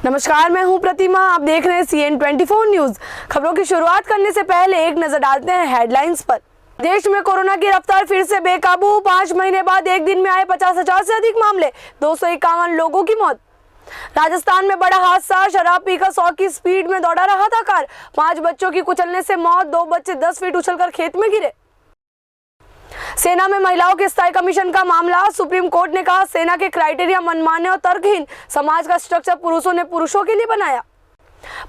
नमस्कार, मैं हूं प्रतिमा। आप देख रहे हैं CN24 न्यूज। खबरों की शुरुआत करने से पहले एक नजर डालते हैं हेडलाइंस पर। देश में कोरोना की रफ्तार फिर से बेकाबू। 5 महीने बाद एक दिन में आए 50,000 से अधिक मामले, 251 लोगों की मौत। राजस्थान में बड़ा हादसा, शराब पीकर 100 की स्पीड में दौड़ा रहा था कार। 5 बच्चों की कुचलने से मौत, 2 बच्चे 10 फीट उछलकर खेत में गिरे। सेना में महिलाओं के स्थायी कमीशन का मामला, सुप्रीम कोर्ट ने कहा सेना के क्राइटेरिया मनमाने और तर्कहीन। समाज का स्ट्रक्चर पुरुषों ने पुरुषों के लिए बनाया।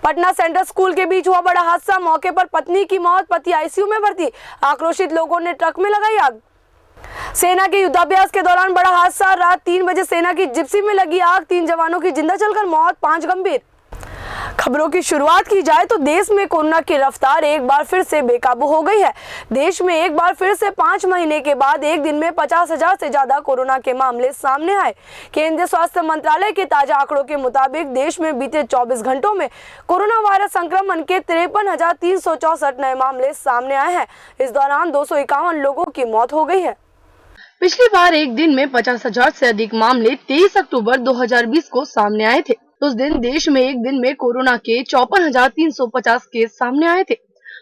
पटना सेंट्रल स्कूल के बीच हुआ बड़ा हादसा, मौके पर पत्नी की मौत, पति ICU में भर्ती। आक्रोशित लोगों ने ट्रक में लगाई आग। सेना के युद्धाभ्यास के दौरान बड़ा हादसा, रात 3 बजे सेना की जिप्सी में लगी आग, 3 जवानों की जिंदा जलकर मौत, 5 गंभीर। खबरों की शुरुआत की जाए तो देश में कोरोना की रफ्तार एक बार फिर से बेकाबू हो गई है। देश में एक बार फिर से 5 महीने के बाद एक दिन में 50,000 से ज्यादा कोरोना के मामले सामने आए। केंद्रीय स्वास्थ्य मंत्रालय के ताजा आंकड़ों के मुताबिक देश में बीते 24 घंटों में कोरोना वायरस संक्रमण के 53,364 नए मामले सामने आए हैं। इस दौरान 251 लोगों की मौत हो गई है। पिछली बार एक दिन में 50,000 से अधिक मामले 23 अक्टूबर 2020 को सामने आए थे। उस दिन देश में एक दिन में कोरोना के 54,350 केस सामने आए थे।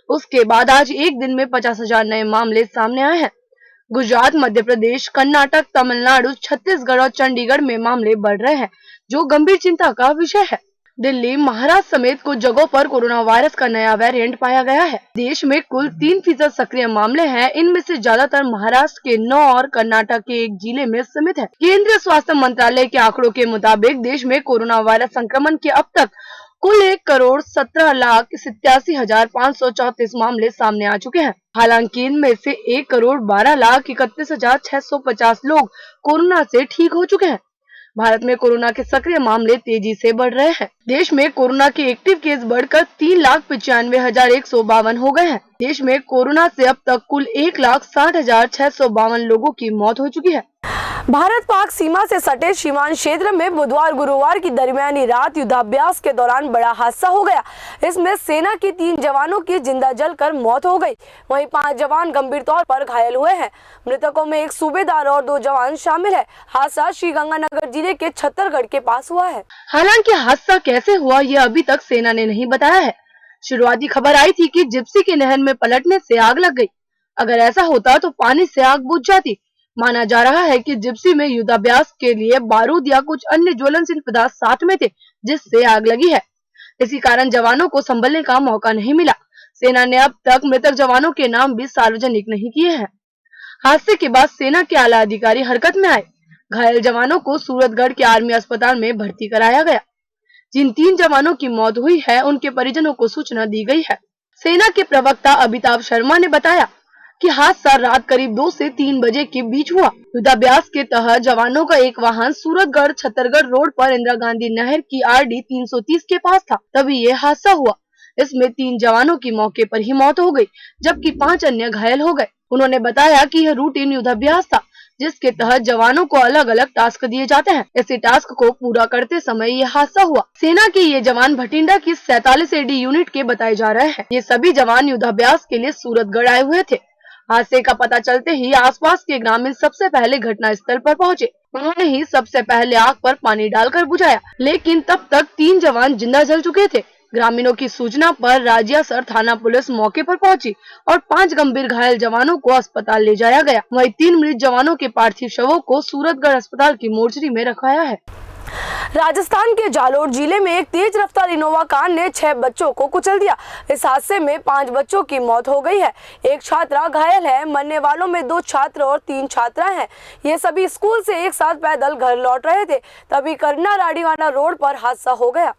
उसके बाद आज एक दिन में 50,000 नए मामले सामने आए हैं। गुजरात, मध्य प्रदेश, कर्नाटक, तमिलनाडु, छत्तीसगढ़ और चंडीगढ़ में मामले बढ़ रहे हैं, जो गंभीर चिंता का विषय है। दिल्ली, महाराष्ट्र समेत कुछ जगहों पर कोरोना वायरस का नया वेरिएंट पाया गया है। देश में कुल 3% सक्रिय मामले हैं। इनमें से ज्यादातर महाराष्ट्र के 9 और कर्नाटक के 1 जिले में सीमित है। केंद्रीय स्वास्थ्य मंत्रालय के आंकड़ों के मुताबिक देश में कोरोना वायरस संक्रमण के अब तक कुल 1,17,87,534 मामले सामने आ चुके हैं। हालांकि इनमें से 1,12,31,650 लोग कोरोना से ठीक हो चुके हैं। भारत में कोरोना के सक्रिय मामले तेजी से बढ़ रहे हैं। देश में कोरोना के एक्टिव केस बढ़कर 3,95,152 हो गए हैं। देश में कोरोना से अब तक कुल 1,60,652 लोगों की मौत हो चुकी है। भारत पाक सीमा से सटे सीमांत क्षेत्र में बुधवार गुरुवार की दरमियानी रात युद्धाभ्यास के दौरान बड़ा हादसा हो गया। इसमें सेना के 3 जवानों की जिंदा जलकर मौत हो गई। वहीं 5 जवान गंभीर तौर पर घायल हुए हैं। मृतकों में 1 सूबेदार और 2 जवान शामिल है। हादसा श्रीगंगानगर जिले के छत्तरगढ़ के पास हुआ है। हालांकि हादसा कैसे हुआ यह अभी तक सेना ने नहीं बताया है। शुरुआती खबर आई थी कि जिप्सी के नहर में पलटने से आग लग गई। अगर ऐसा होता तो पानी से आग बुझ जाती। माना जा रहा है कि जिप्सी में युद्धाभ्यास के लिए बारूद या कुछ अन्य ज्वलनशील पदार्थ साथ में थे, जिससे आग लगी है। इसी कारण जवानों को संभलने का मौका नहीं मिला। सेना ने अब तक मृतक जवानों के नाम भी सार्वजनिक नहीं किए हैं। हादसे के बाद सेना के आला अधिकारी हरकत में आए। घायल जवानों को सूरतगढ़ के आर्मी अस्पताल में भर्ती कराया गया। जिन 3 जवानों की मौत हुई है, उनके परिजनों को सूचना दी गई है। सेना के प्रवक्ता अमिताभ शर्मा ने बताया कि हादसा रात करीब 2 से 3 बजे के बीच हुआ। युद्धाभ्यास के तहत जवानों का एक वाहन सूरतगढ़ छत्तरगढ़ रोड पर इंदिरा गांधी नहर की RD 330 के पास था, तभी ये हादसा हुआ। इसमें 3 जवानों की मौके पर ही मौत हो गई, जबकि 5 अन्य घायल हो गए। उन्होंने बताया कि यह रूटीन युद्धाभ्यास था, जिसके तहत जवानों को अलग अलग टास्क दिए जाते हैं। इसी टास्क को पूरा करते समय ये हादसा हुआ। सेना के ये जवान भटिंडा की 47 AD यूनिट के बताए जा रहे हैं। ये सभी जवान युद्धाभ्यास के लिए सूरतगढ़ आए हुए थे। हादसे का पता चलते ही आसपास के ग्रामीण सबसे पहले घटना स्थल पर पहुंचे। उन्होंने ही सबसे पहले आग पर पानी डालकर बुझाया, लेकिन तब तक 3 जवान जिंदा जल चुके थे। ग्रामीणों की सूचना पर राजियासर थाना पुलिस मौके पर पहुंची और 5 गंभीर घायल जवानों को अस्पताल ले जाया गया। वहीं 3 मृत जवानों के पार्थिव शवों को सूरतगढ़ अस्पताल की मोर्चरी में रखाया है। राजस्थान के जालोर जिले में एक तेज रफ्तार इनोवा कार ने 6 बच्चों को कुचल दिया। इस हादसे में 5 बच्चों की मौत हो गई है। एक छात्रा घायल है। मरने वालों में 2 छात्र और 3 छात्राएं हैं। ये सभी स्कूल से एक साथ पैदल घर लौट रहे थे, तभी करना राडीवाना रोड पर हादसा हो गया।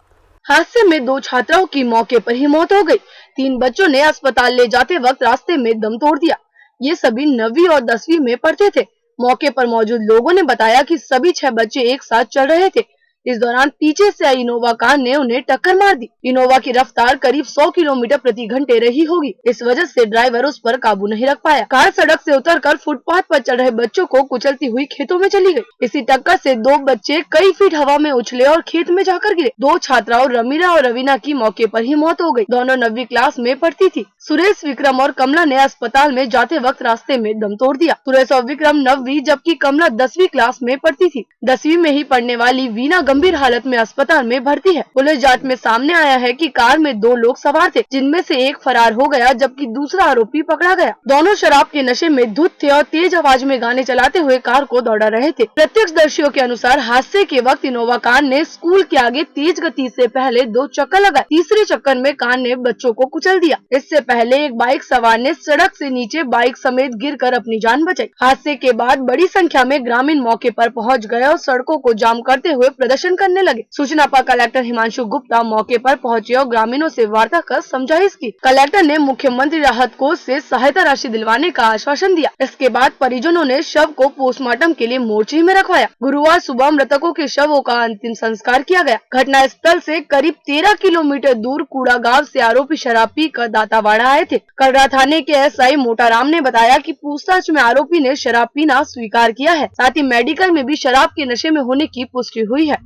हादसे में 2 छात्राओं की मौके पर ही मौत हो गई। 3 बच्चों ने अस्पताल ले जाते वक्त रास्ते में दम तोड़ दिया। ये सभी 9वीं और 10वीं में पढ़ते थे। मौके पर मौजूद लोगों ने बताया कि सभी 6 बच्चे एक साथ चल रहे थे। इस दौरान पीछे से आई इनोवा कार ने उन्हें टक्कर मार दी। इनोवा की रफ्तार करीब 100 किलोमीटर प्रति घंटे रही होगी। इस वजह से ड्राइवर उस पर काबू नहीं रख पाया। कार सड़क से उतरकर फुटपाथ पर चल रहे बच्चों को कुचलती हुई खेतों में चली गई। इसी टक्कर से 2 बच्चे कई फीट हवा में उछले और खेत में जाकर गिरे। 2 छात्राओं रमीरा और रवीना की मौके पर ही मौत हो गई। दोनों 9वीं क्लास में पढ़ती थी। सुरेश, विक्रम और कमला ने अस्पताल में जाते वक्त रास्ते में दम तोड़ दिया। सुरेश और विक्रम 9वीं जबकि कमला 10वीं क्लास में पढ़ती थी। 10वीं में ही पढ़ने वाली वीना गंभीर हालत में अस्पताल में भर्ती है। पुलिस जांच में सामने आया है कि कार में 2 लोग सवार थे, जिनमें से एक फरार हो गया जबकि दूसरा आरोपी पकड़ा गया। दोनों शराब के नशे में धुत थे और तेज आवाज में गाने चलाते हुए कार को दौड़ा रहे थे। प्रत्यक्षदर्शियों के अनुसार हादसे के वक्त इनोवा कार ने स्कूल के आगे तेज गति से पहले 2 चक्कर लगाए। तीसरे चक्कर में कार ने बच्चों को कुचल दिया। इससे पहले एक बाइक सवार ने सड़क से नीचे बाइक समेत गिरकर अपनी जान बचाई। हादसे के बाद बड़ी संख्या में ग्रामीण मौके पर पहुंच गए और सड़कों को जाम करते हुए प्रदर्शन करने लगे। सूचना पर कलेक्टर हिमांशु गुप्ता मौके पर पहुंचे और ग्रामीणों से वार्ता कर समझाइश की। कलेक्टर ने मुख्यमंत्री राहत कोष से सहायता राशि दिलवाने का आश्वासन दिया। इसके बाद परिजनों ने शव को पोस्टमार्टम के लिए मोर्चे में रखवाया। गुरुवार सुबह मृतकों के शवों का अंतिम संस्कार किया गया। घटना स्थल से करीब 13 किलोमीटर दूर कूड़ा गांव से आरोपी शराब पीकर दांतावाड़ा आए थे। कटरा थाने के एसआई मोटाराम ने बताया कि पूछताछ में आरोपी ने शराब पीना स्वीकार किया है। साथ ही मेडिकल में भी शराब के नशे में होने की पुष्टि हुई है।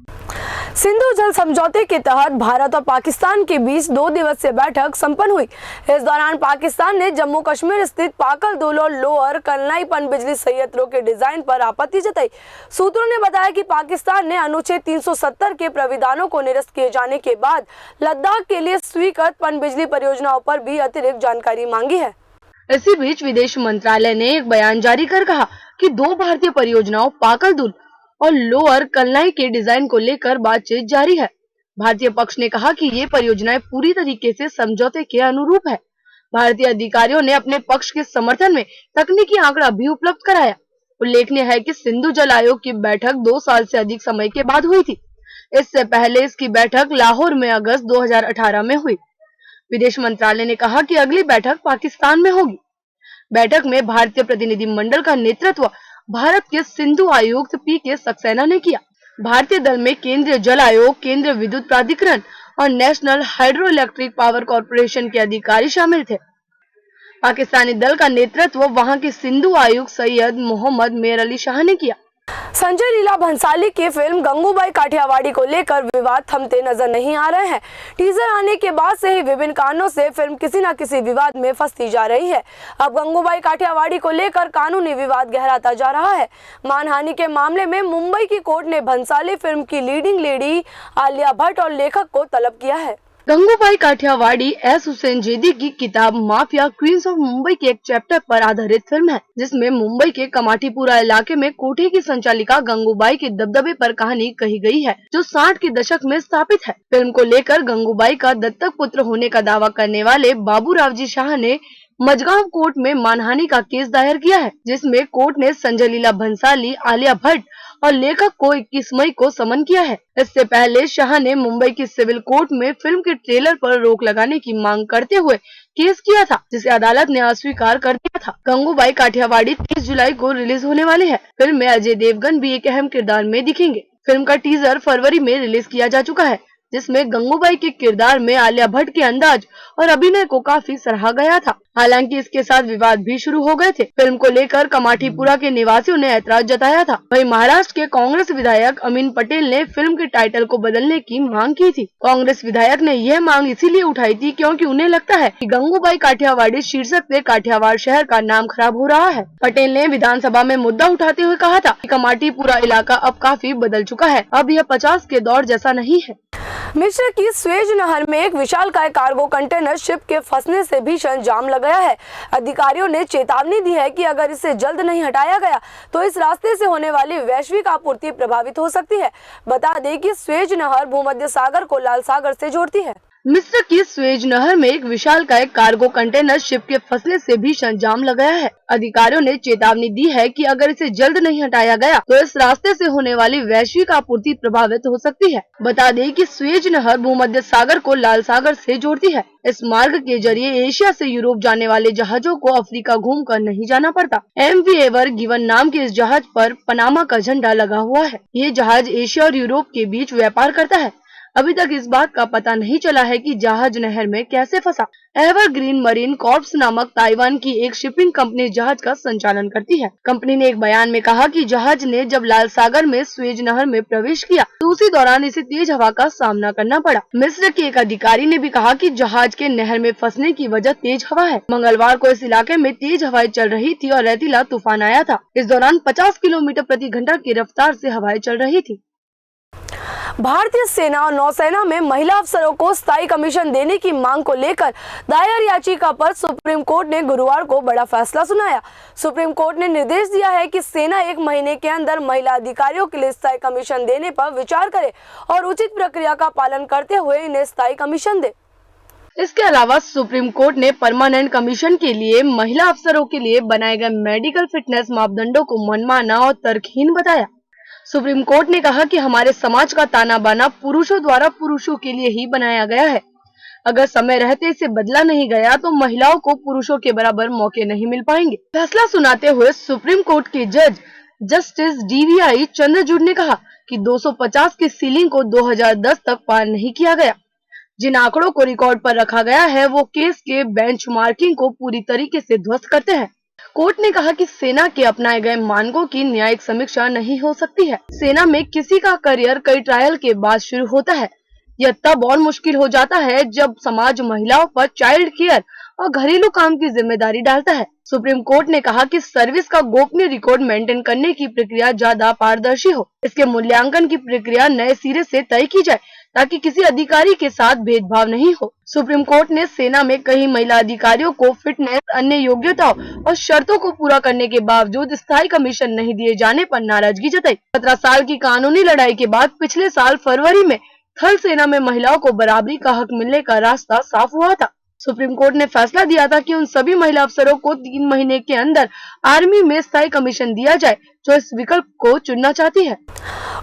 सिंधु जल समझौते के तहत भारत और पाकिस्तान के बीच 2 दिवसीय बैठक संपन्न हुई। इस दौरान पाकिस्तान ने जम्मू कश्मीर स्थित पाकल दुल और लोअर कलनाई पनबिजली संयंत्रों के डिजाइन पर आपत्ति जताई। सूत्रों ने बताया कि पाकिस्तान ने अनुच्छेद 370 के प्राविधानों को निरस्त किए जाने के बाद लद्दाख के लिए स्वीकृत पनबिजली परियोजनाओं पर भी अतिरिक्त जानकारी मांगी है। इसी बीच विदेश मंत्रालय ने एक बयान जारी कर कहा कि 2 भारतीय परियोजनाओं पाकल दुल और लोअर कलनाई के डिजाइन को लेकर बातचीत जारी है। भारतीय पक्ष ने कहा कि ये परियोजनाएं पूरी तरीके से समझौते के अनुरूप है। भारतीय अधिकारियों ने अपने पक्ष के समर्थन में तकनीकी आंकड़ा भी उपलब्ध कराया। उल्लेखनीय है कि सिंधु जल आयोग की बैठक 2 साल से अधिक समय के बाद हुई थी। इससे पहले इसकी बैठक लाहौर में अगस्त 2018 में हुई। विदेश मंत्रालय ने कहा कि अगली बैठक पाकिस्तान में होगी। बैठक में भारतीय प्रतिनिधि मंडल का नेतृत्व भारत के सिंधु आयुक्त पी.के. सक्सेना ने किया। भारतीय दल में केंद्रीय जल आयोग, केंद्रीय विद्युत प्राधिकरण और national hydro electric power corporation के अधिकारी शामिल थे। पाकिस्तानी दल का नेतृत्व वहां के सिंधु आयुक्त सैयद मोहम्मद मेर अली शाह ने किया। संजय लीला भंसाली की फिल्म गंगूबाई काठियावाड़ी को लेकर विवाद थमते नजर नहीं आ रहे हैं। टीजर आने के बाद से ही विभिन्न कारणों से फिल्म किसी न किसी विवाद में फंसती जा रही है। अब गंगूबाई काठियावाड़ी को लेकर कानूनी विवाद गहराता जा रहा है। मानहानि के मामले में मुंबई की कोर्ट ने भंसाली फिल्म की लीडिंग लेडी आलिया भट्ट और लेखक को तलब किया है। गंगूबाई काठियावाड़ी एस हुसैन जेदी की किताब माफिया क्वींस ऑफ मुंबई के एक चैप्टर पर आधारित फिल्म है, जिसमें मुंबई के कमाटीपुरा इलाके में कोठे की संचालिका गंगूबाई के दबदबे पर कहानी कही गई है, जो 60 के दशक में स्थापित है। फिल्म को लेकर गंगूबाई का दत्तक पुत्र होने का दावा करने वाले बाबूरावजी शाह ने मजगांव कोर्ट में मानहानि का केस दायर किया है, जिसमें कोर्ट ने संजय लीला भंसाली, आलिया भट्ट और लेखक को 21 मई को समन किया है। इससे पहले शाह ने मुंबई की सिविल कोर्ट में फिल्म के ट्रेलर पर रोक लगाने की मांग करते हुए केस किया था, जिसे अदालत ने अस्वीकार कर दिया था। गंगूबाई काठियावाड़ी 30 जुलाई को रिलीज होने वाली है। फिल्म में अजय देवगन भी एक अहम किरदार में दिखेंगे। फिल्म का टीजर फरवरी में रिलीज किया जा चुका है, जिसमें गंगूबाई के किरदार में आलिया भट्ट के अंदाज और अभिनय को काफी सराहा गया था। हालांकि इसके साथ विवाद भी शुरू हो गए थे। फिल्म को लेकर कमाटीपुरा के निवासियों ने ऐतराज जताया था। वहीं महाराष्ट्र के कांग्रेस विधायक अमीन पटेल ने फिल्म के टाइटल को बदलने की मांग की थी। कांग्रेस विधायक ने यह मांग इसीलिए उठाई थी क्योंकि उन्हें लगता है कि गंगूबाई काठियावाड़ी शीर्षक से काठियावाड़ शहर का नाम खराब हो रहा है। पटेल ने विधानसभा में मुद्दा उठाते हुए कहा था कि कमाटीपुरा इलाका अब काफी बदल चुका है, अब यह 50 के दौर जैसा नहीं है। मिस्र की स्वेज नहर में एक विशालकाय कार्गो कंटेनर शिप के फंसने से भीषण जाम लग गया है। अधिकारियों ने चेतावनी दी है कि अगर इसे जल्द नहीं हटाया गया तो इस रास्ते से होने वाली वैश्विक आपूर्ति प्रभावित हो सकती है। बता दें कि स्वेज नहर भूमध्य सागर को लाल सागर से जोड़ती है। मिस्र की स्वेज नहर में एक विशालकाय कार्गो कंटेनर शिप के फंसने से भीषण जाम लग गया है। अधिकारियों ने चेतावनी दी है कि अगर इसे जल्द नहीं हटाया गया तो इस रास्ते से होने वाली वैश्विक आपूर्ति प्रभावित हो सकती है। बता दें कि स्वेज नहर भूमध्य सागर को लाल सागर से जोड़ती है। इस मार्ग के जरिए एशिया से यूरोप जाने वाले जहाजों को अफ्रीका घूमकर नहीं जाना पड़ता। MV एवर गिवन नाम के इस जहाज पर पनामा का झंडा लगा हुआ है। ये जहाज एशिया और यूरोप के बीच व्यापार करता है। अभी तक इस बात का पता नहीं चला है कि जहाज नहर में कैसे फंसा। एवरग्रीन मरीन कॉर्प्स नामक ताइवान की एक शिपिंग कंपनी जहाज का संचालन करती है। कंपनी ने एक बयान में कहा कि जहाज ने जब लाल सागर में स्वेज नहर में प्रवेश किया तो उसी दौरान इसे तेज हवा का सामना करना पड़ा। मिस्र के एक अधिकारी ने भी कहा कि जहाज के नहर में फंसने की वजह तेज हवा है। मंगलवार को इस इलाके में तेज हवाएं चल रही थी और रेतीला तूफान आया था। इस दौरान 50 किलोमीटर प्रति घंटा की रफ्तार से हवाएं चल रही थी। भारतीय सेना और नौसेना में महिला अफसरों को स्थायी कमीशन देने की मांग को लेकर दायर याचिका पर सुप्रीम कोर्ट ने गुरुवार को बड़ा फैसला सुनाया। सुप्रीम कोर्ट ने निर्देश दिया है कि सेना 1 महीने के अंदर महिला अधिकारियों के लिए स्थायी कमीशन देने पर विचार करे और उचित प्रक्रिया का पालन करते हुए इन्हें स्थायी कमीशन दे। इसके अलावा सुप्रीम कोर्ट ने परमानेंट कमीशन के लिए महिला अफसरों के लिए बनाए गए मेडिकल फिटनेस मापदंडों को मनमाना और तर्कहीन बताया। सुप्रीम कोर्ट ने कहा कि हमारे समाज का ताना बाना पुरुषों द्वारा पुरुषों के लिए ही बनाया गया है। अगर समय रहते इसे बदला नहीं गया तो महिलाओं को पुरुषों के बराबर मौके नहीं मिल पाएंगे। फैसला सुनाते हुए सुप्रीम कोर्ट के जज जस्टिस DVI चंद्रचूड़ ने कहा कि 250 की सीलिंग को 2010 तक पार नहीं किया गया। जिन आंकड़ों को रिकॉर्ड पर रखा गया है वो केस के बेंचमार्किंग को पूरी तरीके से ध्वस्त करते हैं। कोर्ट ने कहा कि सेना के अपनाए गए मानकों की न्यायिक समीक्षा नहीं हो सकती है। सेना में किसी का करियर कई ट्रायल के बाद शुरू होता है। यह तब और मुश्किल हो जाता है जब समाज महिलाओं पर चाइल्ड केयर और घरेलू काम की जिम्मेदारी डालता है। सुप्रीम कोर्ट ने कहा कि सर्विस का गोपनीय रिकॉर्ड मेंटेन करने की प्रक्रिया ज्यादा पारदर्शी हो। इसके मूल्यांकन की प्रक्रिया नए सिरे से तय की जाए ताकि किसी अधिकारी के साथ भेदभाव नहीं हो। सुप्रीम कोर्ट ने सेना में कई महिला अधिकारियों को फिटनेस, अन्य योग्यताओं और शर्तों को पूरा करने के बावजूद स्थायी कमीशन नहीं दिए जाने पर नाराजगी जताई। 17 साल की कानूनी लड़ाई के बाद पिछले साल फरवरी में थल सेना में महिलाओं को बराबरी का हक मिलने का रास्ता साफ हुआ था। सुप्रीम कोर्ट ने फैसला दिया था कि उन सभी महिला अफसरों को 3 महीने के अंदर आर्मी में स्थायी कमीशन दिया जाए जो इस विकल्प को चुनना चाहती है।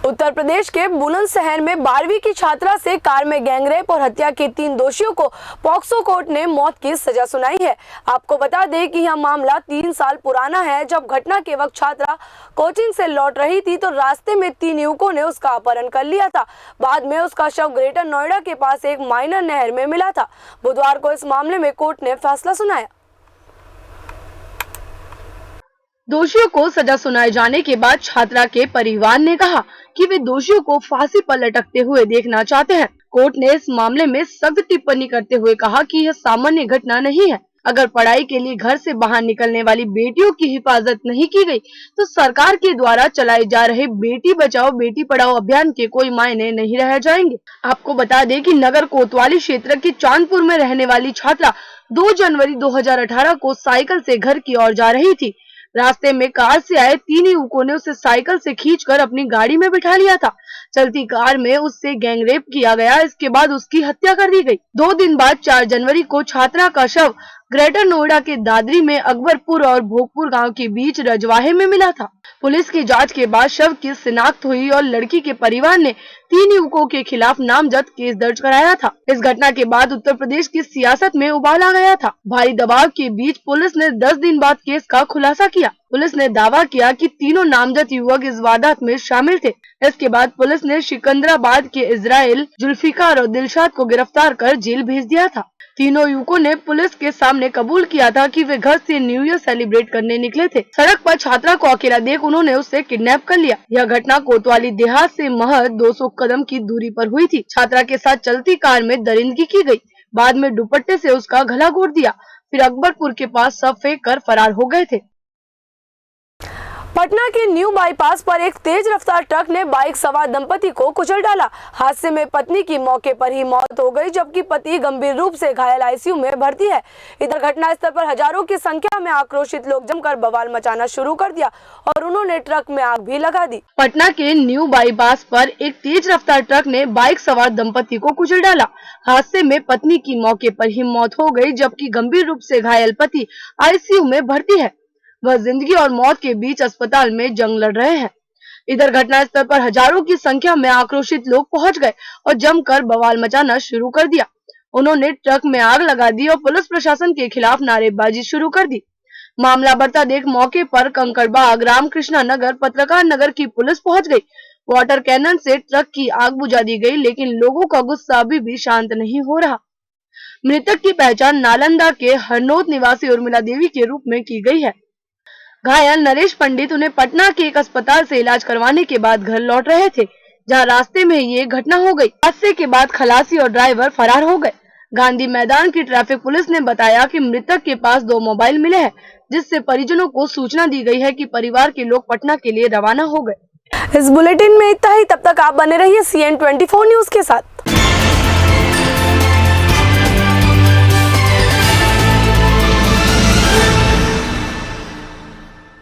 उत्तर प्रदेश के बुलंदशहर में 12वीं की छात्रा से कार में गैंगरेप और हत्या के 3 दोषियों को पॉक्सो कोर्ट ने मौत की सजा सुनाई है। आपको बता दें कि यह मामला 3 साल पुराना है। जब घटना के वक्त छात्रा कोचिंग से लौट रही थी तो रास्ते में 3 युवकों ने उसका अपहरण कर लिया था। बाद में उसका शव ग्रेटर नोएडा के पास एक माइनर नहर में मिला था। बुधवार को इस मामले में कोर्ट ने फैसला सुनाया। दोषियों को सजा सुनाए जाने के बाद छात्रा के परिवार ने कहा कि वे दोषियों को फांसी पर लटकते हुए देखना चाहते हैं। कोर्ट ने इस मामले में सख्त टिप्पणी करते हुए कहा कि यह सामान्य घटना नहीं है। अगर पढ़ाई के लिए घर से बाहर निकलने वाली बेटियों की हिफाजत नहीं की गई तो सरकार के द्वारा चलाए जा रहे बेटी बचाओ बेटी पढ़ाओ अभियान के कोई मायने नहीं रह जाएंगे। आपको बता दें कि नगर कोतवाली क्षेत्र की चांदपुर में रहने वाली छात्रा 2 जनवरी 2018 को साइकिल से घर की ओर जा रही थी। रास्ते में कार से आए 3 युवकों ने उसे साइकिल से खींचकर अपनी गाड़ी में बिठा लिया था। चलती कार में उससे गैंगरेप किया गया। इसके बाद उसकी हत्या कर दी गई। 2 दिन बाद 4 जनवरी को छात्रा का शव ग्रेटर नोएडा के दादरी में अकबरपुर और भोगपुर गांव के बीच रजवाहे में मिला था। पुलिस की जांच के बाद शव की शिनाख्त हुई और लड़की के परिवार ने 3 युवकों के खिलाफ नामजद केस दर्ज कराया था। इस घटना के बाद उत्तर प्रदेश की सियासत में उबाल आ गया था। भारी दबाव के बीच पुलिस ने 10 दिन बाद केस का खुलासा किया। पुलिस ने दावा किया कि तीनों नामजद युवक इस वारदात में शामिल थे। इसके बाद पुलिस ने सिकंदराबाद के इजराइल, जुल्फिकार और दिलशाद को गिरफ्तार कर जेल भेज दिया था। तीनों युवकों ने पुलिस के सामने कबूल किया था कि वे घर से न्यू ईयर सेलिब्रेट करने निकले थे। सड़क पर छात्रा को अकेला देख उन्होंने उससे किडनैप कर लिया। यह घटना कोतवाली देहात से महज 200 कदम की दूरी पर हुई थी। छात्रा के साथ चलती कार में दरिंदगी की गई। बाद में दुपट्टे से उसका गला घोट दिया। फिर अकबरपुर के पास शव फेंक कर फरार हो गए थे। पटना के न्यू बाईपास पर एक तेज रफ्तार ट्रक ने बाइक सवार दंपति को कुचल डाला। हादसे में पत्नी की मौके पर ही मौत हो गई जबकि पति गंभीर रूप से घायल आईसीयू में भर्ती है। इधर घटनास्थल पर हजारों की संख्या में आक्रोशित लोग जमकर बवाल मचाना शुरू कर दिया और उन्होंने ट्रक में आग भी लगा दी। पटना के न्यू बाईपास पर एक तेज रफ्तार ट्रक ने बाइक सवार दंपति को कुचल डाला। हादसे में पत्नी की मौके पर ही मौत हो गई जबकि गंभीर रूप से घायल पति आईसीयू में भर्ती है। वह जिंदगी और मौत के बीच अस्पताल में जंग लड़ रहे हैं। इधर घटनास्थल पर हजारों की संख्या में आक्रोशित लोग पहुंच गए और जमकर बवाल मचाना शुरू कर दिया। उन्होंने ट्रक में आग लगा दी और पुलिस प्रशासन के खिलाफ नारेबाजी शुरू कर दी। मामला बढ़ता देख मौके पर कंकड़बाग, रामकृष्णा नगर, पत्रकार नगर की पुलिस पहुंच गई। वाटर कैनन से ट्रक की आग बुझा दी गई लेकिन लोगों का गुस्सा अभी भी शांत नहीं हो रहा। मृतक की पहचान नालंदा के हरनौत निवासी उर्मिला देवी के रूप में की गई है। घायल नरेश पंडित उन्हें पटना के एक अस्पताल से इलाज करवाने के बाद घर लौट रहे थे जहां रास्ते में ये घटना हो गई। हादसे के बाद खलासी और ड्राइवर फरार हो गए। गांधी मैदान की ट्रैफिक पुलिस ने बताया कि मृतक के पास 2 मोबाइल मिले हैं जिससे परिजनों को सूचना दी गई है कि परिवार के लोग पटना के लिए रवाना हो गए। इस बुलेटिन में इतना ही। तब तक आप बने रहिए CN24 न्यूज के साथ।